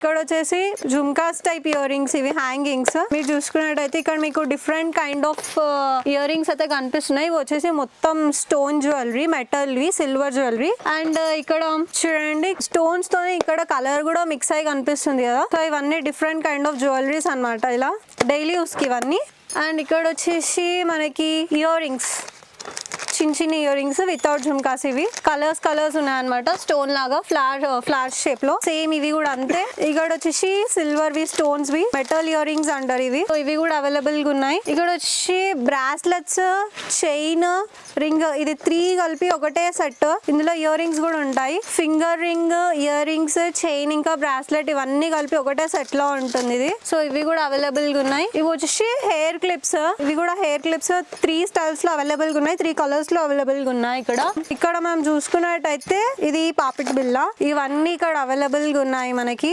ఇక్కడ వచ్చేసి jhumkas type ear rings, ఇవి హ్యాంగింగ్స్. మీరు చూసుకున్నట్టయితే ఇక్కడ మీకు different kind of ear rings అయితే కనిపిస్తున్నాయి. ఇవి వచ్చేసి మొత్తం స్టోన్ జ్యువెలరీ, మెటల్ వి, సిల్వర్ జ్యువెలరీ. అండ్ ఇక్కడ చూడండి స్టోన్స్ తోనే ఇక్కడ కలర్ కూడా మిక్స్ అయ్యి కనిపిస్తుంది కదా. సో ఇవన్నీ డిఫరెంట్ కైండ్ ఆఫ్ జ్యువెలరీస్ అన్నమాట, ఇలా డైలీ యూస్ కి ఇవన్నీ. అండ్ ఇక్కడ వచ్చేసి మనకి ఇయర్ రింగ్స్, చిన్న చిన్న ఇయర్ రింగ్స్ వితౌట్ జుమ్కాస్. ఇవి కలర్స్ ఉన్నాయన్నమాట, స్టోన్ లాగా ఫ్లాష్ షేప్ లో. సేమ్ ఇవి కూడా అంతే. ఇక్కడ వచ్చేసి సిల్వర్ వి, స్టోన్స్ వి, మెటల్ ఇయర్ రింగ్స్ అంటారు ఇవి. సో ఇవి కూడా అవైలబుల్ గా ఉన్నాయి. ఇక్కడ వచ్చి బ్రాస్లెట్స్, చైన్, రింగ్, ఇది 3 కలిపి ఒకటే సెట్. ఇందులో ఇయర్ రింగ్స్ కూడా ఉంటాయి. Finger ring, ear rings, chain, ఇంకా బ్రాస్లెట్ ఇవన్నీ కలిపి ఒకటే సెట్ లో ఉంటుంది ఇది. సో ఇవి కూడా అవైలబుల్ గా ఉన్నాయి. ఇవి వచ్చేసి హెయిర్ క్లిప్స్. ఇవి కూడా హెయిర్ క్లిప్స్ 3 స్టైల్స్ లో అవైలబుల్ గా ఉన్నాయి, 3 కలర్స్ లో అవైలబుల్ గా ఉన్నాయి. ఇక్కడ మనం చూసుకున్నట్టయితే ఇది పాపిట్ బిల్ల, ఇవన్నీ ఇక్కడ అవైలబుల్ గా ఉన్నాయి మనకి.